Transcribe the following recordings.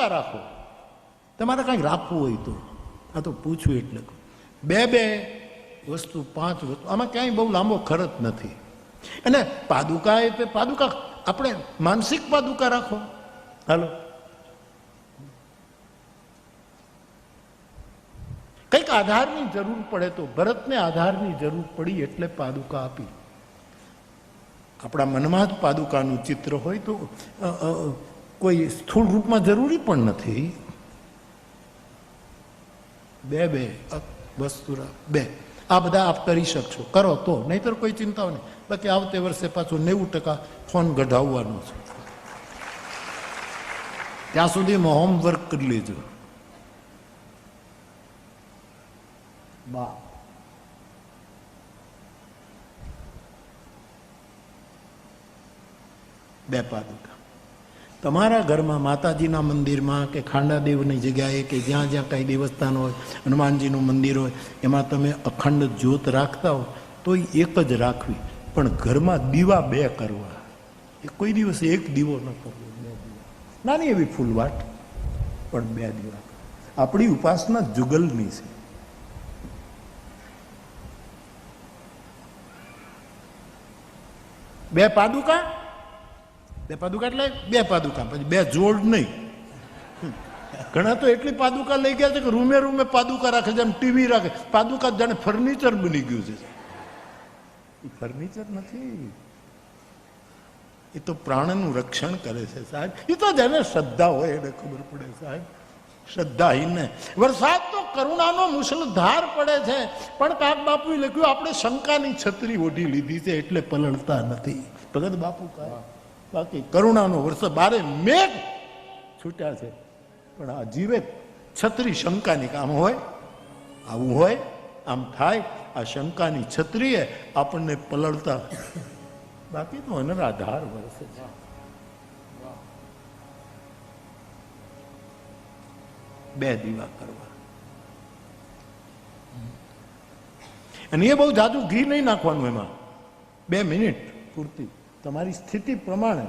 પાદુકા રાખો. તમારે કાંઈક રાખવું હોય તો. આ તો પૂછવું એટલે બે વસ્તુ 5 વસ્તુ, આમાં ક્યાંય બહુ લાંબો ખર્ચ નથી. અને પાદુકા એટલે પાદુકા આપણે માનસિક પાદુકા રાખો. હાલો, કંઈક આધારની જરૂર પડે તો ભરતને આધારની જરૂર પડી એટલે પાદુકા આપી. આપણા મનમાં જ પાદુકાનું ચિત્ર હોય તો કોઈ સ્થૂળ રૂપમાં જરૂરી પણ નથી. બે વસ્તુ બે આ બધા આપ કરી શકશો, કરો તો, નહીતર કોઈ ચિંતાઓ નહીં. બાકી આવતે વર્ષે પાછું 90% ફોન ગઢાવવાનું છે. ત્યાં સુધીમાં હોમવર્ક કરી લેજો. બે પાદુકા તમારા ઘરમાં માતાજીના મંદિરમાં કે ખાંડાદેવની જગ્યાએ કે જ્યાં જ્યાં કાંઈ દેવસ્થાન હોય, હનુમાનજીનું મંદિર હોય, એમાં તમે અખંડ જ્યોત રાખતા હો તો એક જ રાખવી, પણ ઘરમાં દીવા 2 કરવા. એ કોઈ દિવસ એક દીવો ન કરવો, 2 દીવા. નાની એવી ફૂલવાટ, પણ 2 દીવા. આપણી ઉપાસના જુગલની છે. બે પાદુકા એટલે 2 પાદુકા, પછી 2 જોડ નહીં. ઘણા તો એટલી પાદુકા લઈ ગયા છે કે રૂમે રૂમે પાદુકા રાખે, જેમ ટીવી રાખે. પાદુકા જાણે ફર્નિચર બની ગયું છે. એ ફર્નિચર નથી, એ તો પ્રાણનું રક્ષણ કરે છે સાહેબ. એ તો જેને શ્રદ્ધા હોય એને ખબર પડે સાહેબ. શ્રદ્ધાહીને વરસાદ તો કરુણાનો મુસળધાર પડે છે, પણ કાક બાપુએ લખ્યું આપણે શંકાની છત્રી ઓઢી લીધી છે એટલે પલળતા નથી. ભગત બાપુ કહે બાકી કરુણાનો વરસાદ 12 મેઘ છૂટ્યા છે, પણ આ જીવે છત્રી શંકાની કામ હોય, આવું હોય, આમ થાય. આ શંકાની છત્રીએ આપણને પલળતા, બાકી તો અનરાધાર વરસે છે. બે દીવા કરવા, અને એ બહુ જાજુ ઘી નહીં નાખવાનું એમાં. 2 મિનિટ પૂરતી તમારી સ્થિતિ પ્રમાણે,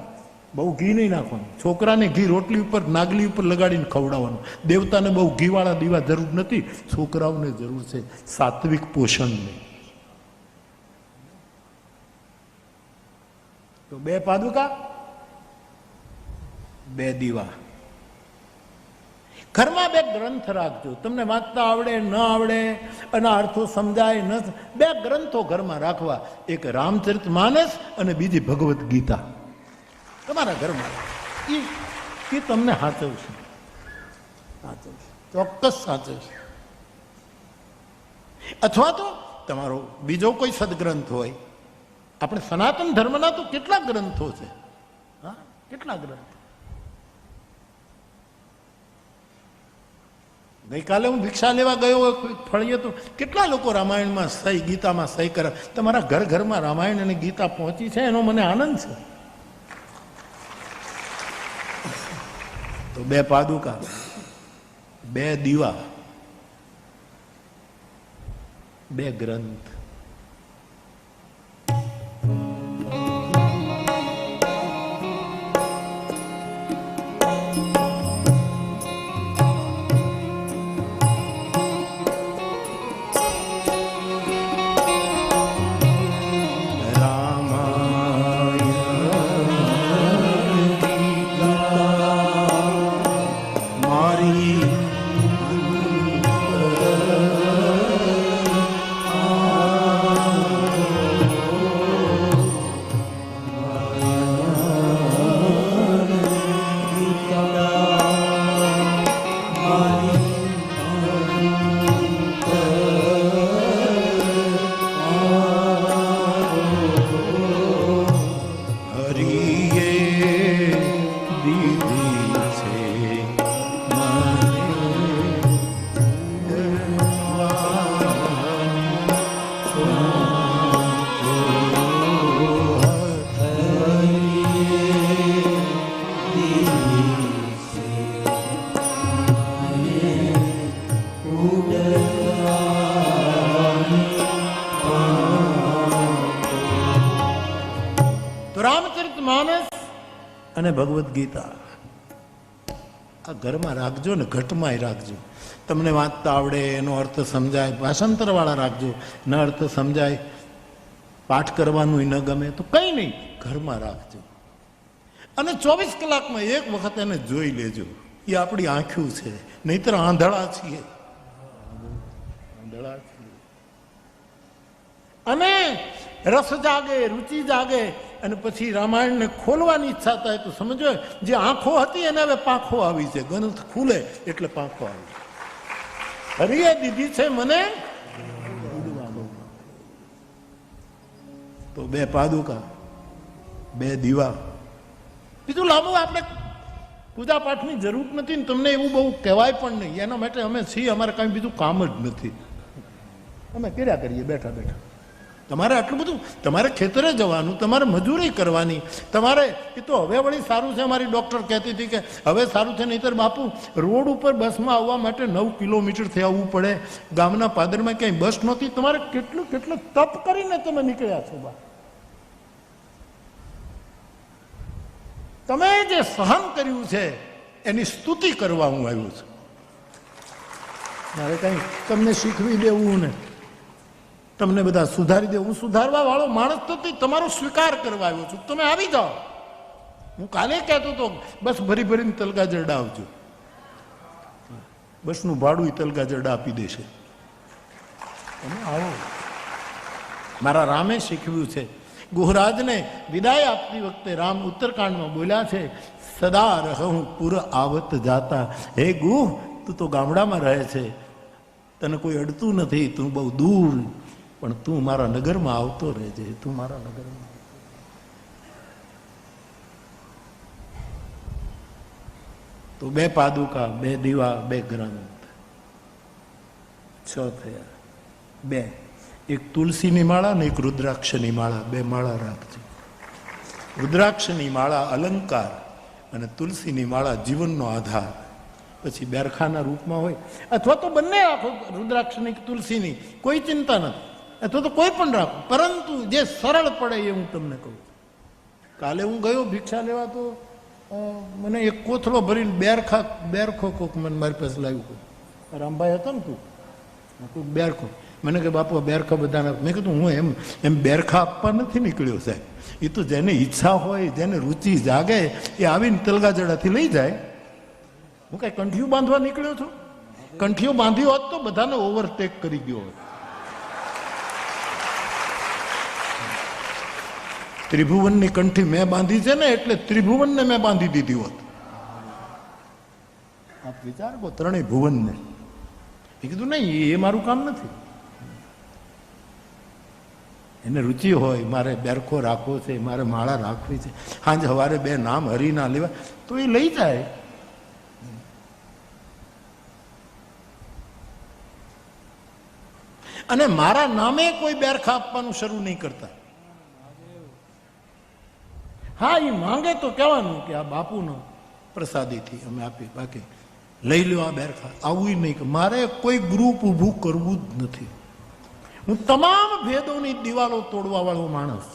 બહુ ઘી નહીં નાખવાનું. છોકરાને ઘી રોટલી ઉપર નાગલી ઉપર લગાડીને ખવડાવવાનું. દેવતાને બહુ ઘીવાળા દીવા જરૂર નથી, છોકરાઓને જરૂર છે સાત્વિક પોષણની. તો 2 પાદુકા, 2 દીવા. ઘરમાં 2 ગ્રંથ રાખજો. તમને વાંચતા આવડે ન આવડે, એના અર્થો સમજાય ન, 2 ગ્રંથો ઘરમાં રાખવા. એક રામચરિતમાનસ અને બીજી ભગવદ્ ગીતા તમારા ઘરમાં. એ તમને સાચવશે, ચોક્કસ સાચવશે. અથવા તો તમારો બીજો કોઈ સદગ્રંથ હોય. આપણે સનાતન ધર્મના તો કેટલા ગ્રંથો છે, હા, કેટલા ગ્રંથો. ગઈકાલે હું ભિક્ષા લેવા ગયો ફળીએ તો કેટલા લોકો રામાયણમાં સહી, ગીતામાં સહી કરે. તમારા ઘરમાં રામાયણ અને ગીતા પહોંચી છે એનો મને આનંદ છે. તો 2 પાદુકા, 2 દીવા, 2 ગ્રંથ. રામચરિતમાનસ અને ભગવદ્ ગીતા આ ઘરમાં રાખજો ને ઘટમાંય રાખજો. તમને વાંચતા આવડે, એનો અર્થ સમજાય, ભાષાંતરવાળા રાખજો. ન અર્થ સમજાય, પાઠ કરવાનું ન ગમે તો કંઈ નહીં, ઘરમાં રાખજો. અને 24 કલાકમાં એક વખત એને જોઈ લેજો. એ આપણી આંખ્યું છે, નહીતર આંધળા છીએ. અને રસ જાગે, રુચિ જાગે, અને પછી રામાયણને ખોલવાની ઈચ્છા થાય તો સમજો જે આંખો હતી એને હવે પાંખો આવી છે. ગ્રંથ ખુલે એટલે પાંખો આવી. હરિએ દીધી છે મને. તો 2 પાદુકા, 2 દીવા. બીજું લાંબુ આપણે પૂજા પાઠની જરૂર નથી ને તમને એવું બહુ કહેવાય પણ નહીં. એના માટે અમે છીએ, અમારે કાંઈ બીજું કામ જ નથી. અમે કર્યા કરીએ બેઠા બેઠા. તમારે આટલું બધું, તમારે ખેતરે જવાનું, તમારે મજૂરી કરવાની, તમારે એ તો હવે વળી સારું છે. અમારી ડૉક્ટર કહેતી હતી કે હવે સારું છે, નહીંતર બાપુ રોડ ઉપર બસમાં આવવા માટે 9 કિલોમીટરથી આવવું પડે. ગામના પાદરમાં ક્યાંય બસ નહોતી. તમારે કેટલું તપ કરીને તમે નીકળ્યા છો બા. તમે જે સહન કર્યું છે એની સ્તુતિ કરવા હું આવ્યો છું. મારે કંઈ તમને શીખવી દેવું ને તમને બધા સુધારી દે. હું સુધારવા વાળો માણસ તો તમારો સ્વીકાર કરવા આવ્યો છું. તમે આવી જાઓ. હું કાલે કહેતો હતો બસ ભરી ભરીને તલગા જરડા આવજો. બસનું ભાડું તલગા જરડા આપી દેશે. તમે આવો. મારા રામે શીખવ્યું છે. ગુહરાજને વિદાય આપતી વખતે રામ ઉત્તરકાંડમાં બોલ્યા છે, સદા રહું પુર આવત જાતા. હે ગુહ, તું તો ગામડામાં રહે છે, તને કોઈ અડતું નથી, તું બહુ દૂર, પણ તું મારા નગરમાં આવતો રહેજે. તું મારા નગરમાં. તો 2 પાદુકા, 2 દીવા, 2 ગ્રંથ, 6 થયા. 2 એક તુલસીની માળા ને એક રુદ્રાક્ષની માળા. 2 માળા રાખજો. રુદ્રાક્ષની માળા અલંકાર અને તુલસીની માળા જીવનનો આધાર. પછી બેરખાના રૂપમાં હોય અથવા તો બંને રાખો, રુદ્રાક્ષની તુલસીની, કોઈ ચિંતા નથી. અથવા તો કોઈ પણ રાખો, પરંતુ જે સરળ પડે એ હું તમને કહું. કાલે હું ગયો ભિક્ષા લેવા તો મને એક કોથળો ભરીને બેરખો કોક મને મારી પાસે લાવ્યું. રામભાઈ હતો ને તું કોઈક બેરખો. મને કે બાપુ બેરખા બધાને. મેં કીધું હું એમ બેરખા આપવા નથી નીકળ્યો સાહેબ. એ તો જેને ઈચ્છા હોય, જેને રુચિ જાગે એ આવીને તલગાજડાથી લઈ જાય. હું કઈ કંઠીઓ બાંધવા નીકળ્યો છું? કંઠીઓ બાંધ્યો હોત તો બધાને ઓવરટેક કરી ગયો હોત. ત્રિભુવનની કંઠી મેં બાંધી છે ને, એટલે ત્રિભુવનને મેં બાંધી દીધી હોત. આપ વિચાર કરો, 3 ભુવનને. એ કીધું નહીં, એ મારું કામ નથી. એને રુચિ હોય, મારે બેરખો રાખવો છે, મારે માળા રાખવી છે, સાંજ સવારે 2 નામ હરિના લેવા, તો એ લઈ જાય. અને મારા નામે કોઈ બેરખા આપવાનું શરૂ નહીં કરતા. હા, એ માંગે તો કહેવાનું કે આ બાપુનો પ્રસાદીથી અમે આપીએ, બાકી લઈ લો આ બેરખા. આવું નહીં કે મારે કોઈ ગ્રુપ ઊભું કરવું જ નથી. હું તમામ ભેદોની દિવાલો તોડવા વાળો માણસ.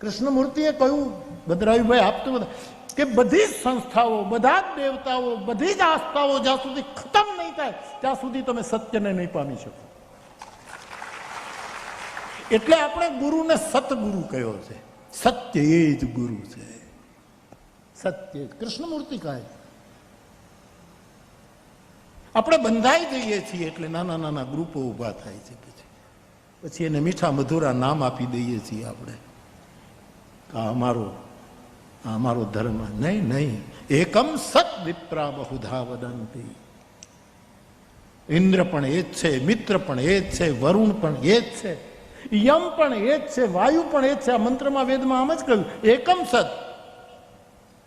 કૃષ્ણમૂર્તિએ કહ્યું, ભદ્રાયુભાઈ આપતો બધા, કે બધી જ સંસ્થાઓ, બધા જ દેવતાઓ, બધી જ આસ્થાઓ જ્યાં સુધી ખતમ નહીં થાય ત્યાં સુધી તમે સત્યને નહીં પામી શકો. એટલે આપણે ગુરુને સતગુરુ કહ્યો છે. સત્ય એ જ ગુરુ છે. સત્ય કૃષ્ણમૂર્તિ કહે. આપણે બંધાઈ જઈએ છીએ એટલે નાના નાના ગ્રુપો ઊભા થાય છે. પછી એને મીઠા મધુરા નામ આપી દઈએ છીએ આપણે. અમારો ધર્મ. નહીં, એકમ સત વિપ્રા બહુધા વદંતી. ઇન્દ્ર પણ એ જ છે, મિત્ર પણ એ જ છે, વરુણ પણ એ જ છે, યમ પણ એ જ છે, વાયુ પણ એ જ છે. આ મંત્રમાં વેદમાં આમ જ કહ્યું, એકમ સત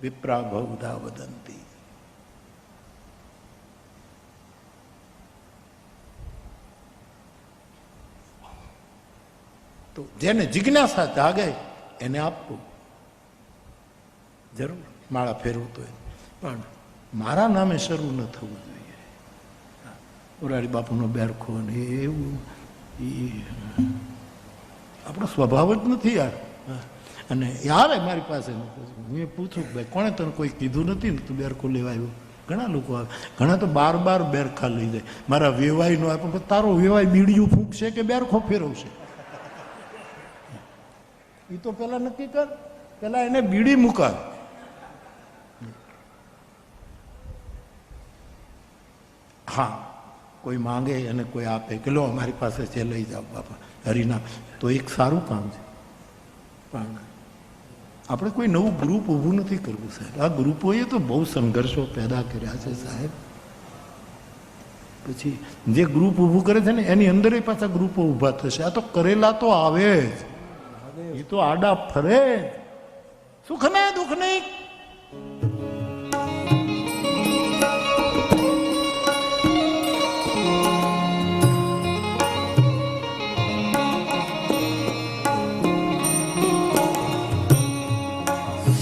વિપ્રા બહુધા વદંતી. તો જેને જિજ્ઞાસા જાગે એને આપવું જરૂર. માળા ફેરવું તો પણ મારા નામે શરૂ ન થવું જોઈએ. મોરારી બાપુનો બેરખો ને એવું આપણો સ્વભાવ જ નથી યાર. અને એ આવે મારી પાસે, હું એ પૂછું ભાઈ કોણે તને કોઈ કીધું નથી ને તું બેરખો લેવા આવ્યો? ઘણા લોકો આવે, ઘણા તો બાર બેરખા લઈ જાય. મારા વેવાય નો આપે, તારો વેવાય બીડીયું ફૂંકશે કે બેરખો ફેરવશે? એ તો પેલા નક્કી કર, પેલા એને બીડી મુકાવ. હા, કોઈ માંગે અને કોઈ આપે કે લો અમારી પાસે છે લઈ જાઓ બાપા હરિનામ, તો એક સારું કામ છે. પણ આપણે કોઈ નવું ગ્રુપ ઊભું નથી કરવું સાહેબ. આ ગ્રુપોએ તો બહુ સંઘર્ષો પેદા કર્યા છે સાહેબ. પછી જે ગ્રુપ ઊભું કરે છે ને એની અંદર પાછા ગ્રુપો ઊભા થશે. આ તો કરેલા તો આવે જ, એ તો આડા ફરે. સુખ ને દુઃખ નહીં.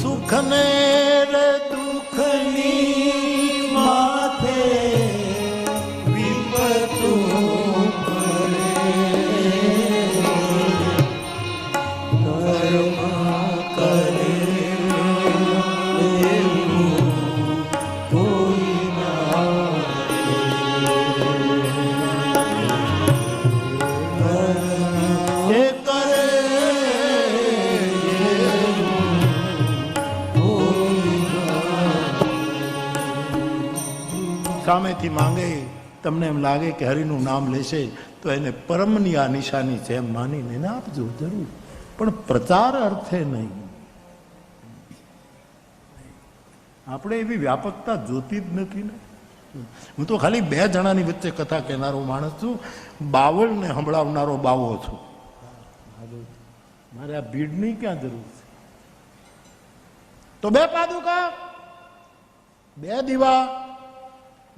સુખ ને દુઃખની માથે વિપતું સામેથી માંગે, તમને એમ લાગે કે હરિનું નામ લેશે તો એને પરમની આ નિશાની છે એમ માનીને એને આપજો જરૂર, પણ પ્રચાર અર્થે નહીં. આપણે એવી વ્યાપકતા જોતી જ નથી ને. હું તો ખાલી 2 જણાની વચ્ચે કથા કહેનારો માણસ છું, બાવળને સંભળાવનારો બાવો છું. મારે આ ભીડની ક્યાં જરૂર છે? તો 2 પાદુકા, 2 દીવા,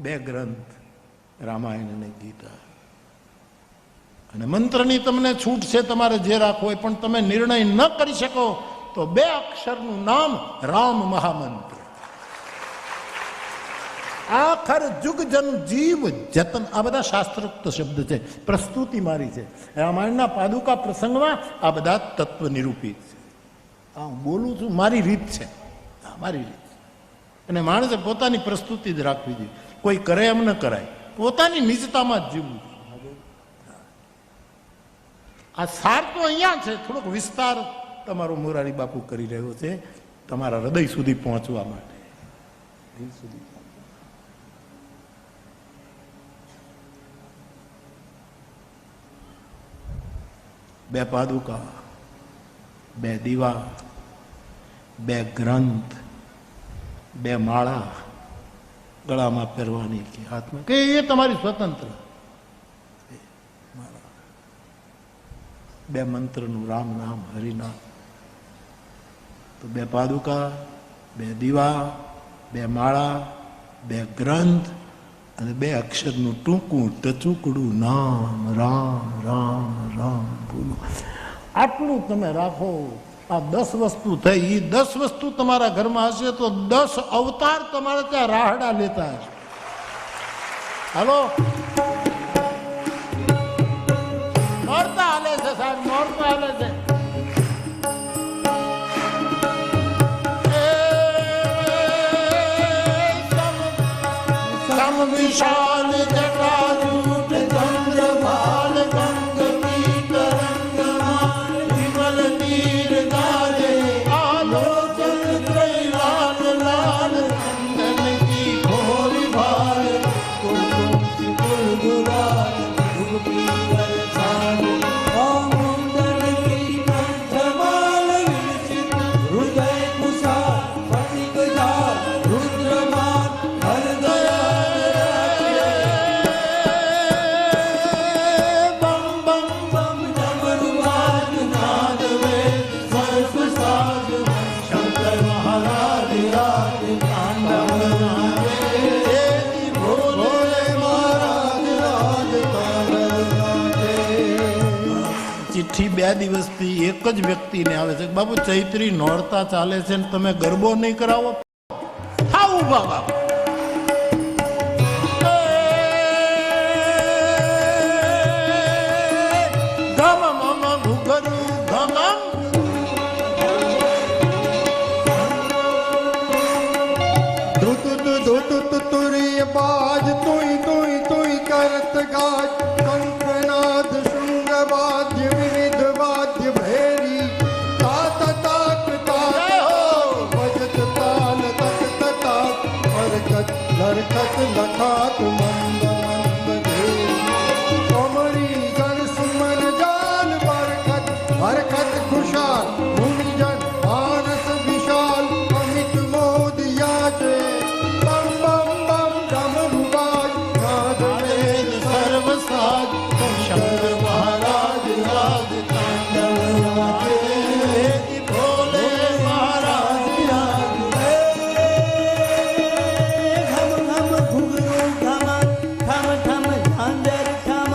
2 ગ્રંથ, રામાયણ અને ગીતા. અને મંત્રની તમને છૂટ છે, તમારે જે રાખવો હોય, પણ તમે નિર્ણય ન કરી શકો તો 2 અક્ષરનું નામ રામ મહામંત્ર. આખર જુગ જન જીવ જતન, આ બધા શાસ્ત્રોક્ત શબ્દ છે, પ્રસ્તુતિ મારી છે. રામાયણના પાદુકા પ્રસંગમાં આ બધા તત્વ નિરૂપિત છે. આ હું બોલું છું, મારી રીત છે, મારી રીત. અને માણસે પોતાની પ્રસ્તુતિ જ રાખવી જોઈએ. કોઈ કરે એમ ન કરાય, પોતાની નિજતામાં જ જીવવું. આ સાર તો અહીંયા છે, થોડોક વિસ્તાર તમારો મોરારી બાપુ કરી રહ્યો છે તમારા હૃદય સુધી પહોંચવા માટે. દિલ સુધી 2 પાદુકા, 2 દીવા, 2 ગ્રંથ, 2 માળા ગળામાં પહેરવાની કે હાથમાં, કે એ તમારી સ્વતંત્ર. 2 મંત્રનું રામ નામ હરિનામ. તો 2 પાદુકા, 2 દીવા, 2 માળા, 2 ગ્રંથ અને 2 અક્ષરનું ટૂંકું ટચુકડું નામ રામ રામ રામ બોલો. આટલું તમે રાખો. આ 10 વસ્તુ થઈ. એ 10 વસ્તુ તમારા ઘરમાં હશે તો 10 અવતાર તમારે ત્યાં રાહડા લેતા હશે. હાલો, નોરતા હાલે છે સાહેબ, નોરતા હાલે છે. સમ વિશાલ જટાજૂટ ચંદ્રભાલ ગંગ પીત રંગમાન વિમલ નીર ગાજે આલોચન ત્રૈલાલ લાલ ચંદન કી ઘોરી ભાલ કુલકુંસી ગુલગુલાલ ધૂપી વરસાદ ઓમ મુંદન કી કંઠમાલ વિરચિત હૃદય કુશાલ ફટિક જાલ રુદ્રમાન હર દયા ચિઠ્ઠી 2 દિવસથી એક જ વ્યક્તિને આવે છે, બાબુ ચૈત્રી નોરતા ચાલે છે ને તમે ગરબો નહીં કરાવો. હા ઉભા બાબા, ગમ મમ ઘુઘરું ગમ तुरीय बाज तुई तुई तुई करत गाज कंकनाद शुंग वाद्य विविध वाद्य भैरी तात ताक ताक बजत ताल तक ताक हरकत लरकत लखात मंद मंद देरी कमरी गण सुमन जान बरकत हरकत खुशाल मुनिजन मानस विशाल अमित मोद याचे बम बम बम डमरू बाज नाद वेद सर्व साज शंकर महाराज राज तांडव वाजे भोले महाराज घम घम घुघरू घम ठम ठम झांझर ठम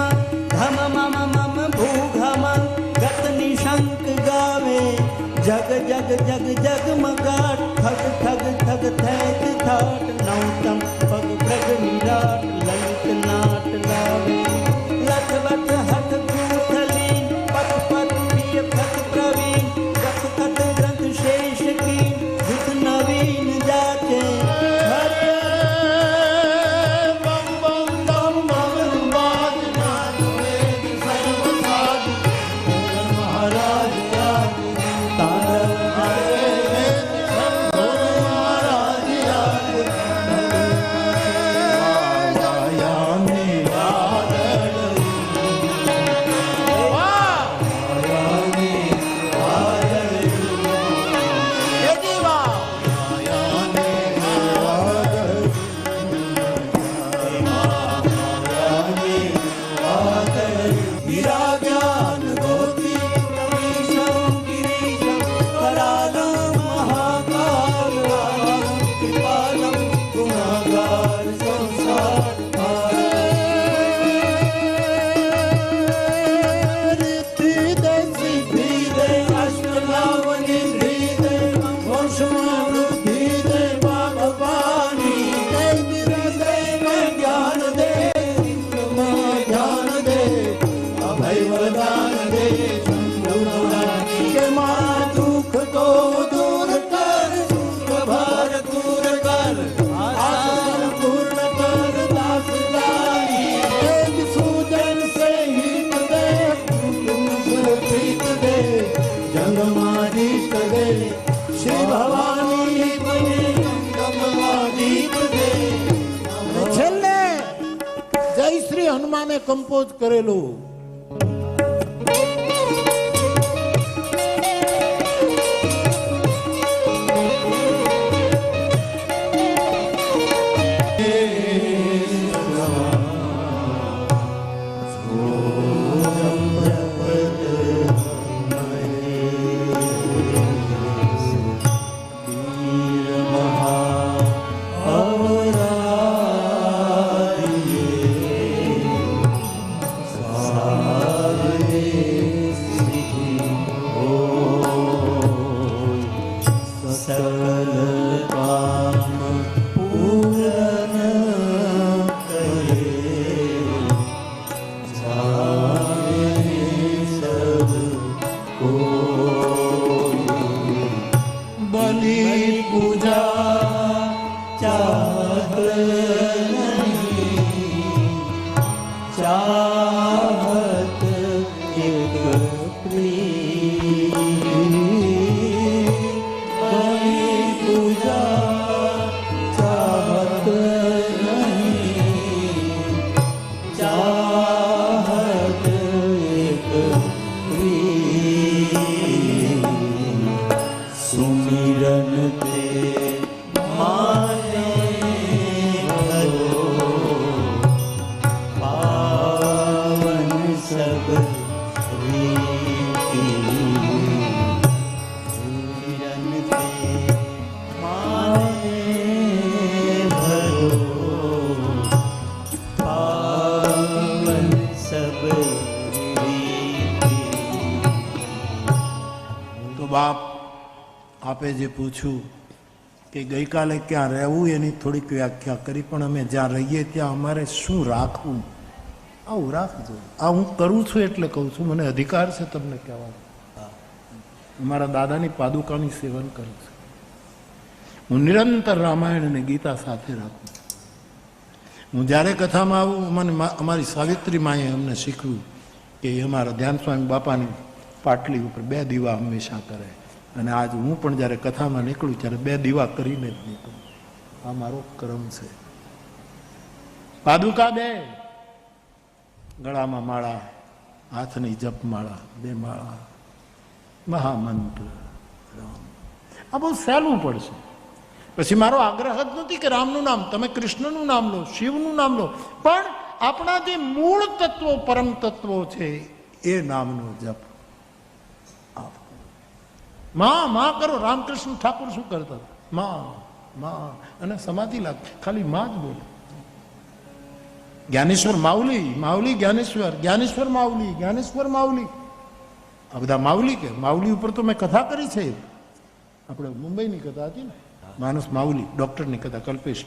घम मम मम भू घम गत निशंक गावे जग जग जग जगमगाट ठग ठग ठग थैत थाट नौतम पग प्रग निराट ललित नाट लावे लठ बठ हठ कूथलीन पट पट प्रिय फट प्रवीण गत कत ग्रंथ शेष की हित नवीन जाचे हरे बम बम बम डमरू बाज नाद वेद सर्व साज भोले महाराज राज तांडव विराजान गोपी कमीशं गिरीशं करालं महाकाल कृपालं गुणागार संसार रिद्धि दे सिद्धि दे अष्टलाव निधि दे वंशवृद्धि दे बागबानी दे निरदे में ज्ञान दे ध्यान दे अभय वरदान दे शंभुरानी के मां दुख को दूर कर सुख भार दूर कर आसन पूर्ण कर दास दाई एक सूजन से हित दे तुम से प्रीत दे जंगमादीश दे श्री भवानी बने जंगमादीश दे છેલ્લે જય શ્રી હનુમાને કમ્પોઝ કરેલું सकल काम पूर्ण करे जाने सब कोई बलि पूजा चाहत नहीं चाहत एक प्रिय बलि पूजा चाहत नहीं चाहत एक प्रिय सुमिरन ते माने भलो पावन सब रीति सुमिरन ते माने भलो पावन सब रीति તો બાપ આપે જે પૂછ્યું કે ગઈકાલે ક્યાં રહેવું એની થોડીક વ્યાખ્યા કરી, પણ અમે જ્યાં રહીએ ત્યાં અમારે શું રાખવું, આવું રાખજો. આ હું કરું છું એટલે કહું છું, મને અધિકાર છે તમને કહેવાનો. મારા દાદાની પાદુકાની સેવન કરું છું. હું નિરંતર રામાયણ અને ગીતા સાથે રાખું છું. હું જ્યારે કથામાં આવું મને અમારી સાવિત્રી માએ અમને શીખવ્યું કે એ અમારા ધ્યાન સ્વામી બાપાની પાટલી ઉપર 2 દીવા હંમેશા કરે, અને આજ હું પણ જ્યારે કથામાં નીકળું ત્યારે 2 દીવા કરીને જ નીકળું. આ મારો ક્રમ છે. પાદુકા 2, ગળામાં માળા, હાથની જપમાળા, 2 માળા, મહામંત્ર રામ. આ બહુ સહેલું પડશે. પછી મારો આગ્રહ જ નથી કે રામનું નામ, તમે કૃષ્ણનું નામ લો, શિવનું નામ લો, પણ આપણા જે મૂળ તત્વો, પરમ તત્વો છે એ નામનો જપ. માં કરો. રામકૃષ્ણ ઠાકુર શું કરતા હતા? માં અને સમાધિ લાગ, ખાલી માં જ બોલે. જ્ઞાનેશ્વર માવલી જ્ઞાનેશ્વર માવલી, આ બધા માવલી કે માવલી ઉપર તો મેં કથા કરી છે. આપણે મુંબઈની કથા હતી ને, માનસ માવલી, ડોક્ટરની કથા, કલ્પેશ.